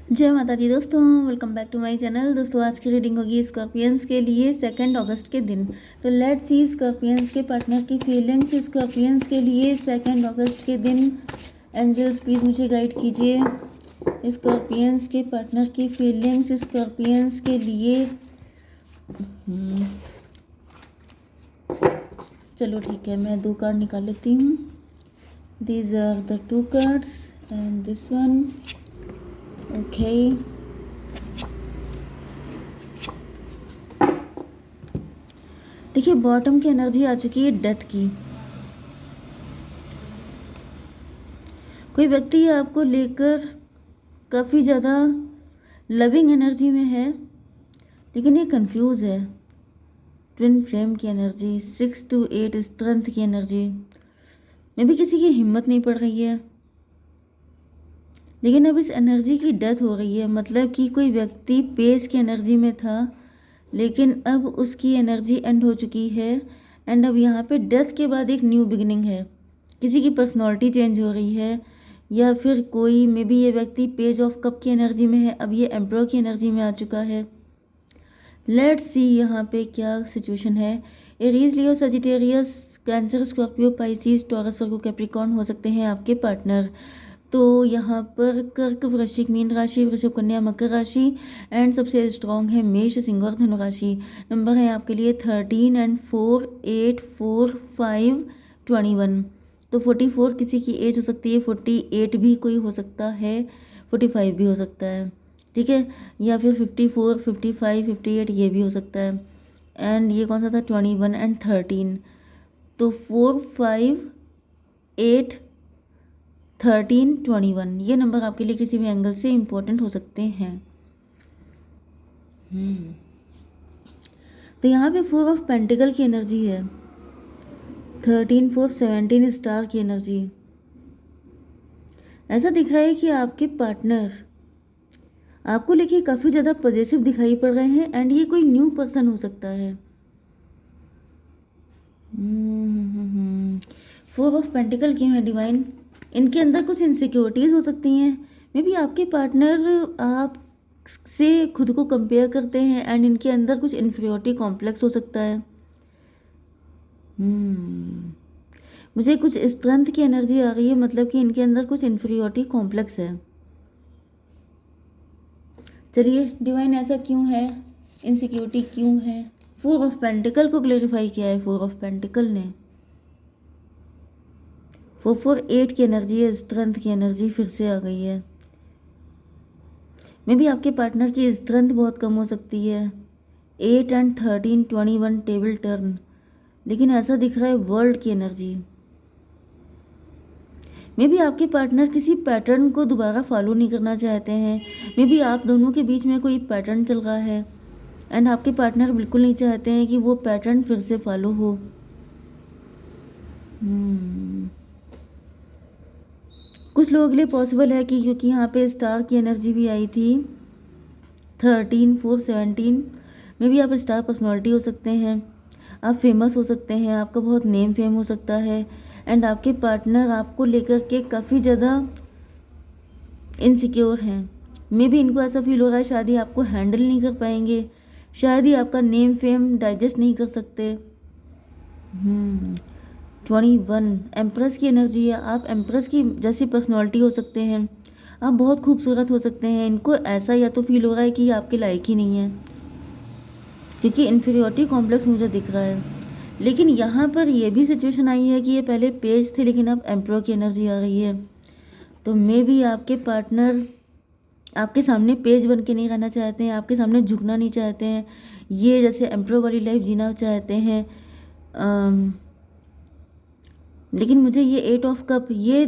जय माता दी दोस्तों, welcome back to my channel. दोस्तों आज की रीडिंग होगी स्कॉर्पियंस के लिए 2 अगस्त के दिन। तो लेट्स सी स्कॉर्पियंस के पार्टनर की फीलिंग्स स्कॉर्पियंस के लिए 2 अगस्त के दिन। एंजल्स प्लीज मुझे गाइड कीजिए स्कॉर्पियंस के पार्टनर की फीलिंग्स स्कॉर्पियंस के लिए। चलो ठीक है, मैं 2 कार्ड निकाल लेती हूँ। These are the 2 cards and this one. Okay, देखिए बॉटम की एनर्जी आ चुकी है डेथ की। कोई व्यक्ति आपको लेकर काफ़ी ज़्यादा लविंग एनर्जी में है, लेकिन ये कंफ्यूज है। ट्विन फ्लेम की एनर्जी, 6 to 8 स्ट्रेंथ की एनर्जी में भी किसी की हिम्मत नहीं पड़ रही है, लेकिन अब इस एनर्जी की डेथ हो रही है। मतलब कि कोई व्यक्ति पेस की एनर्जी में था, लेकिन अब उसकी एनर्जी एंड हो चुकी है। एंड अब यहाँ पे डेथ के बाद एक न्यू बिगिनिंग है। किसी की पर्सनैलिटी चेंज हो रही है, या फिर कोई मे बी ये व्यक्ति पेज ऑफ कप की एनर्जी में है, अब ये एम्परर की एनर्जी में आ चुका है। लेट्स सी यहाँ पे क्या सिचुएशन है। Aries, Leo, Sagittarius, Cancer, Scorpio, Pisces, Taurus, Virgo, Capricorn हो सकते हैं आपके पार्टनर। तो यहाँ पर कर्क, वृश्चिक, मीन राशि, वृषभ, कन्या, मकर राशि एंड सबसे स्ट्रॉन्ग है मेष, सिंह और धनु राशि। नंबर है आपके लिए 13 एंड 4, 8, 4, 5, 21। तो 44 किसी की एज हो सकती है, 48 भी कोई हो सकता है, 45 भी हो सकता है, ठीक है, या फिर 54, 55, 58 ये भी हो सकता है। एंड ये कौन सा था, 21 एंड 13। तो 4, 5, 8, 13, 21 ये नंबर आपके लिए किसी भी एंगल से इम्पोर्टेंट हो सकते हैं। तो यहाँ पे 4 ऑफ पेंटिकल की एनर्जी है, 13, 4, 17 स्टार की एनर्जी। ऐसा दिख रहा है कि आपके पार्टनर आपको लेके काफ़ी ज़्यादा पॉजिटिव दिखाई पड़ रहे हैं, एंड ये कोई न्यू पर्सन हो सकता है। 4 ऑफ पेंटिकल क्यों है डिवाइन? इनके अंदर कुछ इनसिक्योरिटीज़ हो सकती हैं। मे बी आपके पार्टनर आप से खुद को कंपेयर करते हैं, एंड इनके अंदर कुछ इन्फीरियरिटी कॉम्प्लेक्स हो सकता है। मुझे कुछ स्ट्रेंथ की एनर्जी आ रही है, मतलब कि इनके अंदर कुछ इन्फीरियरिटी कॉम्प्लेक्स है। चलिए डिवाइन, ऐसा क्यों है, इनसिक्योरिटी क्यों है? 4 ऑफ पेंटिकल को क्लेरिफाई किया है 4 ऑफ पेंटिकल ने। 448 की एनर्जी है, स्ट्रेंथ की एनर्जी फिर से आ गई है। मे बी आपके पार्टनर की स्ट्रेंथ बहुत कम हो सकती है। 8 एंड 13, 21 टेबल टर्न, लेकिन ऐसा दिख रहा है वर्ल्ड की एनर्जी। मे बी आपके पार्टनर किसी पैटर्न को दोबारा फॉलो नहीं करना चाहते हैं। मे बी आप दोनों के बीच में कोई पैटर्न चल रहा है, एंड आपके पार्टनर बिल्कुल नहीं चाहते हैं कि वो पैटर्न फिर से फॉलो हो। कुछ लोगों के लिए पॉसिबल है कि क्योंकि यहाँ पे स्टार की एनर्जी भी आई थी, 13, 4, 17 में भी आप स्टार पर्सनालिटी हो सकते हैं, आप फेमस हो सकते हैं, आपका बहुत नेम फेम हो सकता है, एंड आपके पार्टनर आपको लेकर के काफ़ी ज़्यादा इनसिक्योर हैं। मे भी इनको ऐसा फील हो रहा है शायद ही आपको हैंडल नहीं कर पाएंगे, शायद ही आपका नेम फेम डाइजेस्ट नहीं कर सकते। 21 एम्प्रेस की एनर्जी है। आप एम्प्रेस की जैसी पर्सनालिटी हो सकते हैं, आप बहुत खूबसूरत हो सकते हैं। इनको ऐसा या तो फील हो रहा है कि ये आपके लायक ही नहीं है, क्योंकि इन्फीरियरिटी कॉम्प्लेक्स मुझे दिख रहा है। लेकिन यहाँ पर यह भी सिचुएशन आई है कि ये पहले पेज थे, लेकिन अब एम्प्रो की एनर्जी आ रही है। तो मे भी आपके पार्टनर आपके सामने पेज बन के नहीं रहना चाहते हैं, आपके सामने झुकना नहीं चाहते हैं, ये जैसे एम्प्रो वाली लाइफ जीना चाहते हैं। लेकिन मुझे ये 8 ऑफ कप ये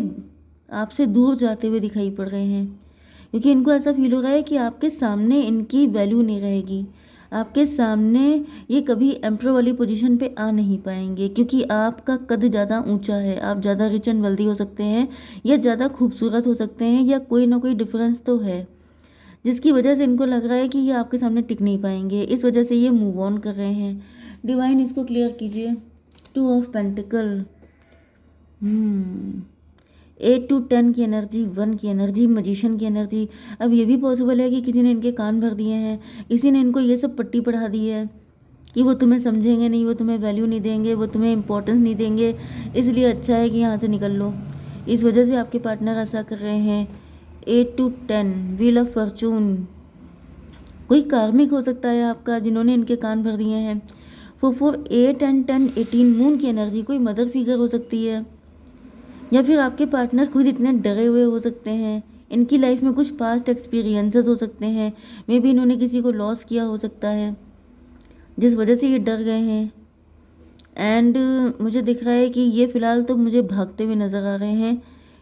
आपसे दूर जाते हुए दिखाई पड़ रहे हैं, क्योंकि इनको ऐसा फील हो रहा है कि आपके सामने इनकी वैल्यू नहीं रहेगी, आपके सामने ये कभी एम्प्रो वाली पोजीशन पे आ नहीं पाएंगे, क्योंकि आपका कद ज़्यादा ऊंचा है। आप ज़्यादा रिच एंड वेल्दी हो सकते हैं, या ज़्यादा खूबसूरत हो सकते हैं, या कोई ना कोई डिफरेंस तो है, जिसकी वजह से इनको लग रहा है कि ये आपके सामने टिक नहीं पाएंगे। इस वजह से ये मूव ऑन कर रहे हैं। डिवाइन, इसको क्लियर कीजिए। 2 ऑफ पेंटिकल, 8 to 10 की एनर्जी, 1 की एनर्जी, मजिशियन की एनर्जी। अब ये भी पॉसिबल है कि किसी ने इनके कान भर दिए हैं, किसी ने इनको ये सब पट्टी पढ़ा दी है कि वो तुम्हें समझेंगे नहीं, वो तुम्हें वैल्यू नहीं देंगे, वो तुम्हें इम्पोर्टेंस नहीं देंगे, इसलिए अच्छा है कि यहाँ से निकल लो। इस वजह से आपके पार्टनर ऐसा कर रहे हैं। 8 to 10, व्हील ऑफ फॉर्चून। कोई कार्मिक हो सकता है आपका जिन्होंने इनके कान भर दिए हैं। 4 8 and 10 18 मून की एनर्जी, कोई मदर फिगर हो सकती है, या फिर आपके पार्टनर खुद इतने डरे हुए हो सकते हैं। इनकी लाइफ में कुछ पास्ट एक्सपीरियंसेस हो सकते हैं, मे बी इन्होंने किसी को लॉस किया हो सकता है जिस वजह से ये डर गए हैं। एंड मुझे दिख रहा है कि ये फ़िलहाल तो मुझे भागते हुए नज़र आ रहे हैं।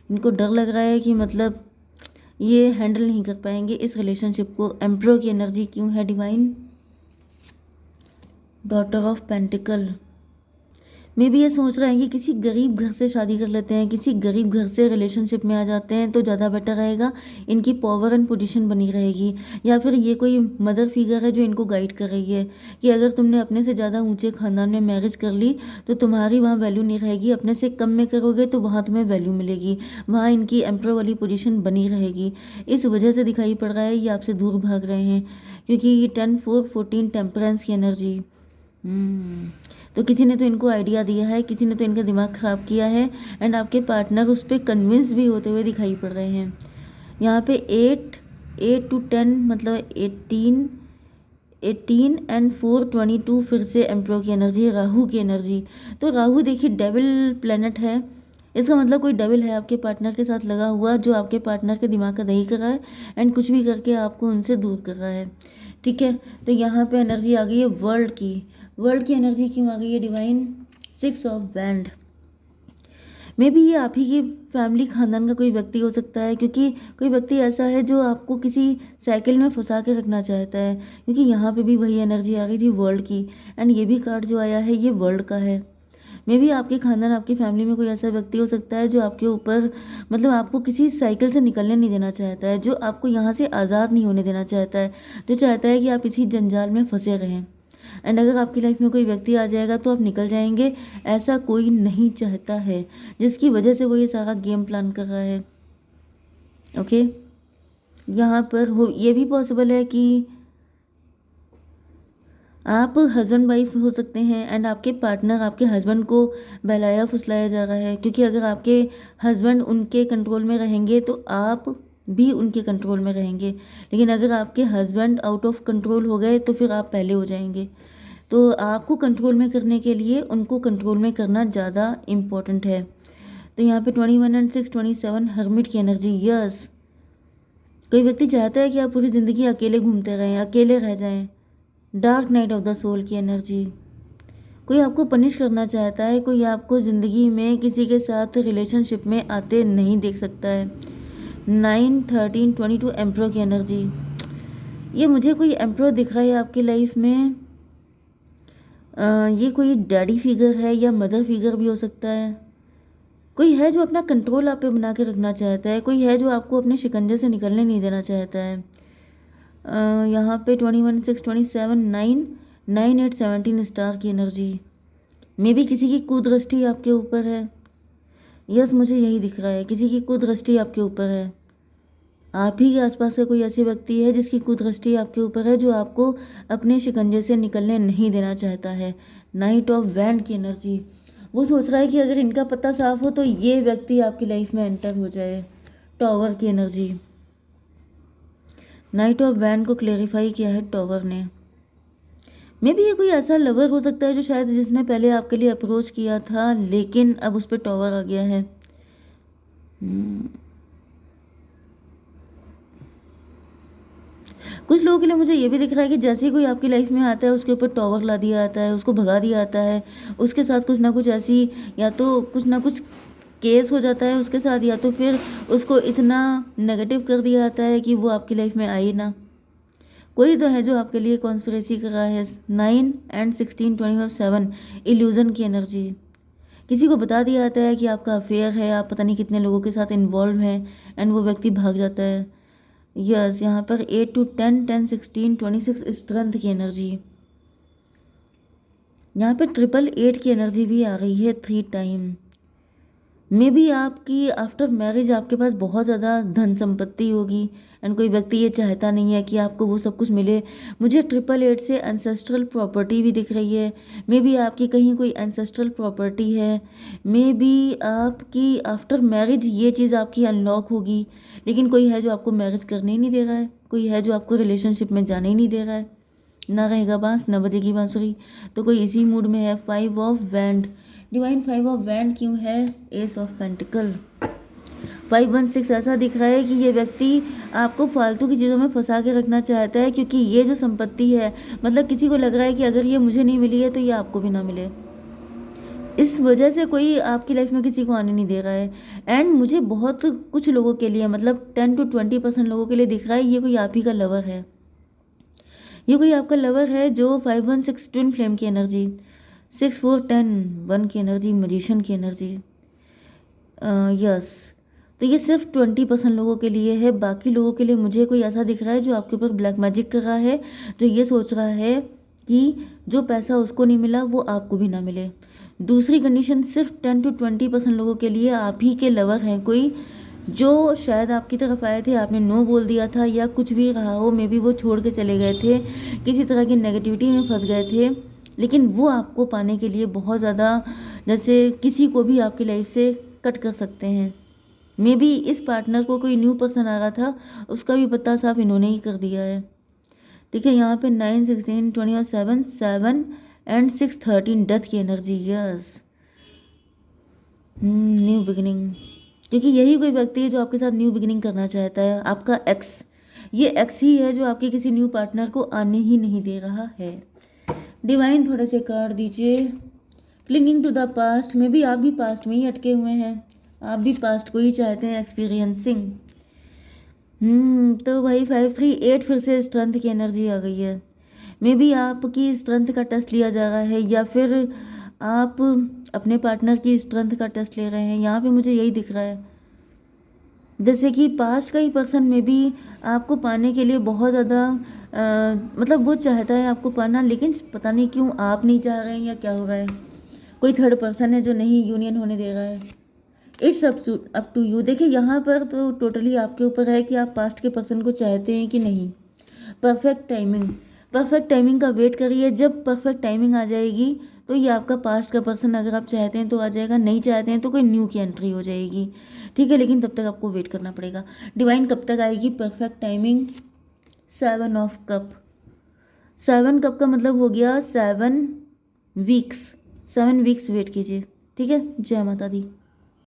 इनको डर लग रहा है कि मतलब ये हैंडल नहीं कर पाएंगे इस रिलेशनशिप को। एम्परर की एनर्जी क्यों है divine? Daughter of pentacle. May be ये सोच रहे हैं कि किसी गरीब घर से शादी कर लेते हैं, किसी गरीब घर से रिलेशनशिप में आ जाते हैं तो ज़्यादा बेटर रहेगा, इनकी पावर एंड पोजीशन बनी रहेगी। या फिर ये कोई मदर फिगर है जो इनको गाइड कर रही है कि अगर तुमने अपने से ज़्यादा ऊंचे खानदान में मैरिज कर ली तो तुम्हारी वहाँ वैल्यू नहीं रहेगी, अपने से कम में करोगे तो वहाँ तुम्हें वैल्यू मिलेगी, वहाँ इनकी एम्परर वाली पोजीशन बनी रहेगी। इस वजह से दिखाई पड़ रहा है ये आपसे दूर भाग रहे हैं, क्योंकि ये 10 4 14 टेम्परेंस की एनर्जी। तो किसी ने तो इनको आइडिया दिया है, किसी ने तो इनका दिमाग ख़राब किया है, एंड आपके पार्टनर उस पर कन्विंस भी होते हुए दिखाई पड़ रहे हैं। यहाँ पे 8 to 10 मतलब 18 and 4 22, फिर से एम्परर की एनर्जी, राहु की एनर्जी। तो राहु देखिए डेविल प्लेनेट है, इसका मतलब कोई डेविल है आपके पार्टनर के साथ लगा हुआ जो आपके पार्टनर के दिमाग का दही कर रहा है एंड कुछ भी करके आपको उनसे दूर कर रहा है। ठीक है, तो यहाँ पे एनर्जी आ गई है वर्ल्ड की। वर्ल्ड की एनर्जी क्यों आ गई है divine? 6 of wand. May be ये आप ही की फैमिली खानदान का कोई व्यक्ति हो सकता है, क्योंकि कोई व्यक्ति ऐसा है जो आपको किसी साइकिल में फंसा के रखना चाहता है, क्योंकि यहाँ पे भी वही एनर्जी आ गई थी वर्ल्ड की, एंड ये भी कार्ड जो आया है ये वर्ल्ड का है। मे बी आपके खानदान, आपकी फैमिली में कोई ऐसा व्यक्ति हो सकता है जो आपके ऊपर मतलब आपको किसी साइकिल से निकलने नहीं देना चाहता है, जो आपको यहाँ से आज़ाद नहीं होने देना चाहता है, जो चाहता है कि आप इसी जंजाल में फंसे रहें। एंड अगर आपकी लाइफ में कोई व्यक्ति आ जाएगा तो आप निकल जाएंगे, ऐसा कोई नहीं चाहता है, जिसकी वजह से वो ये सारा गेम प्लान कर रहा है। ओके, यहाँ पर हो ये भी पॉसिबल है कि आप हस्बैंड वाइफ हो सकते हैं एंड आपके पार्टनर, आपके हस्बैंड को बहलाया फुसलाया जा रहा है, क्योंकि अगर आपके हस्बैंड उनके कंट्रोल में रहेंगे तो आप भी उनके कंट्रोल में रहेंगे, लेकिन अगर आपके हस्बैंड आउट ऑफ कंट्रोल हो गए तो फिर आप पहले हो जाएंगे। तो आपको कंट्रोल में करने के लिए उनको कंट्रोल में करना ज़्यादा इम्पोर्टेंट है। तो यहाँ पे 21 and 6 27 हर्मिट की एनर्जी। यस, कोई व्यक्ति चाहता है कि आप पूरी ज़िंदगी अकेले घूमते रहें, अकेले रह जाएं। Dark night of the soul की एनर्जी। कोई आपको पनिश करना चाहता है, कोई आपको ज़िंदगी में किसी के साथ रिलेशनशिप में आते नहीं देख सकता है। 9 13 22 एम्परर की एनर्जी। ये मुझे कोई एम्परर दिख रहा है आपकी लाइफ में। ये कोई डैडी फिगर है या मदर फिगर भी हो सकता है। कोई है जो अपना कंट्रोल आप पे बना के रखना चाहता है, कोई है जो आपको अपने शिकंजे से निकलने नहीं देना चाहता है। यहाँ पे 21 6 27 9 9 8 17 स्टार की एनर्जी। मे बी किसी की कुदृष्टि आपके ऊपर है। यस, मुझे यही दिख रहा है, किसी की कुदृष्टि आपके ऊपर है। आप ही के आसपास का कोई ऐसे व्यक्ति है जिसकी कुदृष्टि आपके ऊपर है, जो आपको अपने शिकंजे से निकलने नहीं देना चाहता है। नाइट ऑफ वैंड की एनर्जी। वो सोच रहा है कि अगर इनका पत्ता साफ हो तो ये व्यक्ति आपकी लाइफ में एंटर हो जाए। टॉवर की एनर्जी। नाइट ऑफ वैंड को क्लेरिफाई किया है टॉवर ने। मे बी ये कोई ऐसा लवर हो सकता है जो शायद जिसने पहले आपके लिए अप्रोच किया था, लेकिन अब उस पर टॉवर आ गया है। कुछ लोगों के लिए मुझे ये भी दिख रहा है कि जैसे ही कोई आपकी लाइफ में आता है उसके ऊपर टॉवर ला दिया जाता है, उसको भगा दिया जाता है, उसके साथ कुछ ना कुछ ऐसी या तो कुछ ना कुछ केस हो जाता है उसके साथ, या तो फिर उसको इतना नेगेटिव कर दिया जाता है कि वो आपकी लाइफ में आए ना। कोई तो है जो आपके लिए कॉन्स्पिरेसी कर रहा है। 9 and 16 25 7 इल्यूजन की एनर्जी। किसी को बता दिया जाता है कि आपका अफेयर है, आप पता नहीं कितने लोगों के साथ इन्वॉल्व हैं, एंड वो व्यक्ति भाग जाता है। यस, यहाँ पर 8 to 10 10 16 26 स्ट्रेंथ की एनर्जी। यहाँ पे 888 की एनर्जी भी आ रही है 3 टाइम। मे बी आपकी आफ्टर मैरिज आपके पास बहुत ज़्यादा धन संपत्ति होगी एंड कोई व्यक्ति ये चाहता नहीं है कि आपको वो सब कुछ मिले। मुझे 888 से एंसेस्ट्रल प्रॉपर्टी भी दिख रही है। मे बी आपकी कहीं कोई एंसेस्ट्रल प्रॉपर्टी है। मे बी आपकी आफ्टर मैरिज ये चीज़ आपकी अनलॉक होगी। लेकिन कोई है जो आपको मैरिज करने ही नहीं दे रहा है, कोई है जो आपको रिलेशनशिप में जाने ही नहीं दे रहा है। ना रहेगा बांस ना बजेगी बांसुरी, तो कोई इसी मूड में है। 5 of wand, divine 5 of wand क्यों है? S of pentacle. 516 ऐसा दिख रहा है कि ये व्यक्ति आपको फालतू की चीज़ों में फंसा के रखना चाहता है, क्योंकि ये जो संपत्ति है, मतलब किसी को लग रहा है कि अगर ये मुझे नहीं मिली है तो ये आपको भी ना मिले। इस वजह से कोई आपकी लाइफ में किसी को आने नहीं दे रहा है। एंड मुझे बहुत कुछ लोगों के लिए, मतलब 10 to 20% लोगों के लिए दिख रहा है ये कोई आप ही का लवर है। ये कोई आपका लवर है जो 516 ट्विन फ्लेम की एनर्जी, 6410 1 की एनर्जी, मजिशियन की एनर्जी। यस, तो ये सिर्फ 20% लोगों के लिए है। बाकी लोगों के लिए मुझे कोई ऐसा दिख रहा है जो आपके ऊपर ब्लैक मैजिक कर रहा है, जो ये सोच रहा है कि जो पैसा उसको नहीं मिला वो आपको भी ना मिले। दूसरी कंडीशन, सिर्फ 10 to 20% लोगों के लिए आप ही के लवर हैं कोई, जो शायद आपकी तरफ आए थे, आपने नो बोल दिया था या कुछ भी रहा हो। मे बी वो छोड़ के चले गए थे, किसी तरह की नेगेटिविटी में फंस गए थे, लेकिन वो आपको पाने के लिए बहुत ज़्यादा, जैसे किसी को भी आपकी लाइफ से कट कर सकते हैं। मे बी इस पार्टनर को कोई न्यू पर्सन आ रहा था, उसका भी पता साफ इन्होंने ही कर दिया है। ठीक है, यहाँ पे 9 16 20 और 7 7 एंड 6 13 डेथ की एनर्जी। यस, न्यू बिगिनिंग, क्योंकि यही कोई व्यक्ति है जो आपके साथ न्यू बिगिनिंग करना चाहता है। आपका एक्स, ये एक्स ही है जो आपके किसी न्यू पार्टनर को आने ही नहीं दे रहा है। डिवाइन थोड़े से कार्ड दीजिए। क्लिंगिंग टू द पास्ट, में भी आप भी पास्ट में ही अटके हुए हैं, आप भी पास्ट को ही चाहते हैं एक्सपीरियंसिंग। तो भाई 538 फिर से स्ट्रेंथ की एनर्जी आ गई है। मे बी आपकी स्ट्रेंथ का टेस्ट लिया जा रहा है, या फिर आप अपने पार्टनर की स्ट्रेंथ का टेस्ट ले रहे हैं। यहाँ पे मुझे यही दिख रहा है, जैसे कि पास्ट का ही पर्सन में भी आपको पाने के लिए बहुत ज़्यादा मतलब वो चाहता है आपको पाना, लेकिन पता नहीं क्यों आप नहीं चाह रहे हैं या क्या हो रहा है। कोई थर्ड पर्सन है जो नहीं यूनियन होने दे रहा है। It's up to you. देखिए यहाँ पर तो टोटली आपके ऊपर है कि आप पास्ट के पर्सन को चाहते हैं कि नहीं। परफेक्ट टाइमिंग, परफेक्ट टाइमिंग का वेट करिए। जब परफेक्ट टाइमिंग आ जाएगी तो ये आपका पास्ट का पर्सन अगर आप चाहते हैं तो आ जाएगा, नहीं चाहते हैं तो कोई न्यू की एंट्री हो जाएगी। ठीक है, लेकिन तब तक आपको वेट करना पड़ेगा। डिवाइन कब तक आएगी perfect timing? 7 of cup. 7 cup का मतलब हो गया 7 वीक्स। 7 वीक्स वेट कीजिए। ठीक है, जय माता दी।